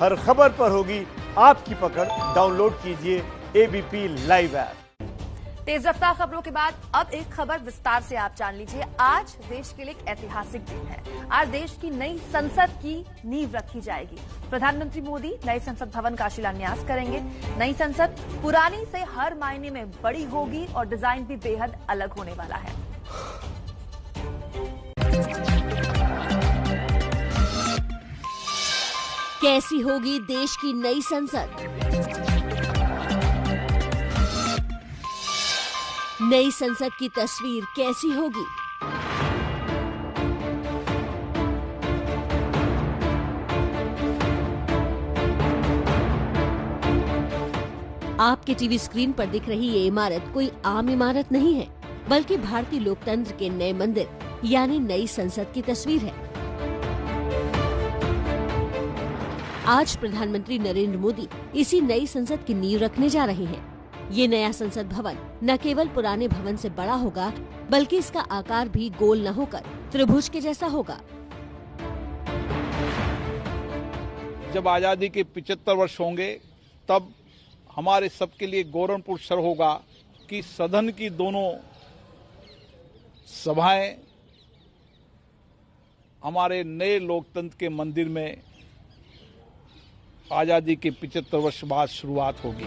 हर खबर पर होगी आपकी पकड़। डाउनलोड कीजिए एबीपी लाइव ऐप। तेज रफ्तार खबरों के बाद अब एक खबर विस्तार से आप जान लीजिए। आज देश के लिए एक ऐतिहासिक दिन है। आज देश की नई संसद की नींव रखी जाएगी। प्रधानमंत्री मोदी नए संसद भवन का शिलान्यास करेंगे। नई संसद पुरानी से हर मायने में बड़ी होगी और डिजाइन भी बेहद अलग होने वाला है। कैसी होगी देश की नई संसद? नई संसद की तस्वीर कैसी होगी? आपके टीवी स्क्रीन पर दिख रही ये इमारत कोई आम इमारत नहीं है, बल्कि भारतीय लोकतंत्र के नए मंदिर यानी नई संसद की तस्वीर है। आज प्रधानमंत्री नरेंद्र मोदी इसी नई संसद की नींव रखने जा रहे हैं। ये नया संसद भवन न केवल पुराने भवन से बड़ा होगा, बल्कि इसका आकार भी गोल न होकर त्रिभुज के जैसा होगा। जब आजादी के 75 वर्ष होंगे, तब हमारे सबके लिए गौरवपूर्ण क्षण होगा कि सदन की दोनों सभाएं हमारे नए लोकतंत्र के मंदिर में आजादी के 75 वर्ष बाद शुरुआत होगी।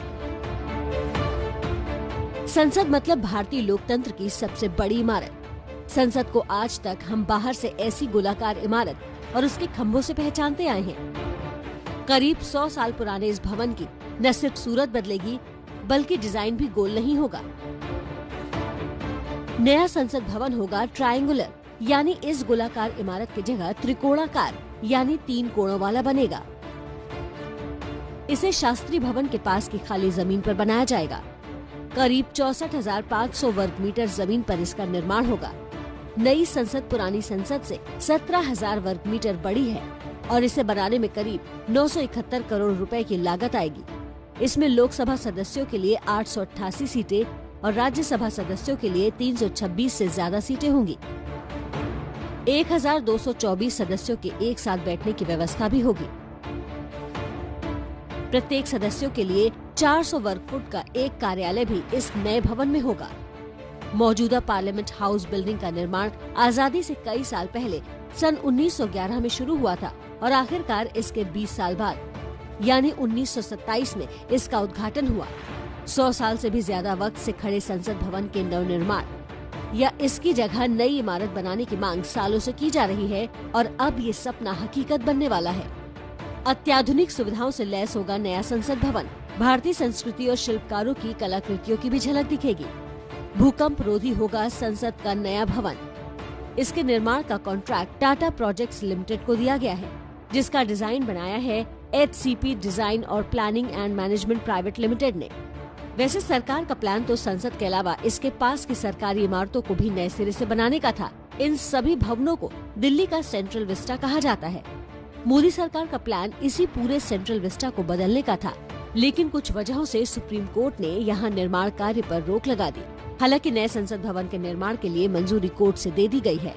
संसद मतलब भारतीय लोकतंत्र की सबसे बड़ी इमारत। संसद को आज तक हम बाहर से ऐसी गोलाकार इमारत और उसके खंभों से पहचानते आए हैं। करीब 100 साल पुराने इस भवन की न सिर्फ सूरत बदलेगी, बल्कि डिजाइन भी गोल नहीं होगा। नया संसद भवन होगा ट्रायंगुलर, यानी इस गोलाकार इमारत की जगह त्रिकोणाकार यानी 3 कोणों वाला बनेगा। इसे शास्त्री भवन के पास की खाली जमीन पर बनाया जाएगा। करीब 64,500 वर्ग मीटर जमीन पर इसका निर्माण होगा। नई संसद पुरानी संसद से 17,000 वर्ग मीटर बड़ी है और इसे बनाने में करीब 971 करोड़ रुपए की लागत आएगी। इसमें लोकसभा सदस्यों के लिए 888 सीटें और राज्यसभा सदस्यों के लिए 326 से ज्यादा सीटें होंगी। 1,224 सदस्यों के एक साथ बैठने की व्यवस्था भी होगी। प्रत्येक सदस्यों के लिए 400 वर्ग फुट का एक कार्यालय भी इस नए भवन में होगा। मौजूदा पार्लियामेंट हाउस बिल्डिंग का निर्माण आजादी से कई साल पहले सन 1911 में शुरू हुआ था और आखिरकार इसके 20 साल बाद यानी 1927 में इसका उद्घाटन हुआ। 100 साल से भी ज्यादा वक्त से खड़े संसद भवन के नवनिर्माण या इसकी जगह नई इमारत बनाने की मांग सालों से की जा रही है और अब ये सपना हकीकत बनने वाला है। अत्याधुनिक सुविधाओं से लैस होगा नया संसद भवन। भारतीय संस्कृति और शिल्पकारों की कलाकृतियों की भी झलक दिखेगी। भूकंप रोधी होगा संसद का नया भवन। इसके निर्माण का कॉन्ट्रैक्ट टाटा प्रोजेक्ट्स लिमिटेड को दिया गया है, जिसका डिजाइन बनाया है HCP डिजाइन और planning and management private limited ने। वैसे सरकार का प्लान तो संसद के अलावा इसके पास की सरकारी इमारतों को भी नए सिरे से बनाने का था। इन सभी भवनों को दिल्ली का सेंट्रल विस्टा कहा जाता है। मोदी सरकार का प्लान इसी पूरे सेंट्रल विस्टा को बदलने का था, लेकिन कुछ वजहों से सुप्रीम कोर्ट ने यहाँ निर्माण कार्य पर रोक लगा दी। हालांकि नए संसद भवन के निर्माण के लिए मंजूरी कोर्ट से दे दी गई है।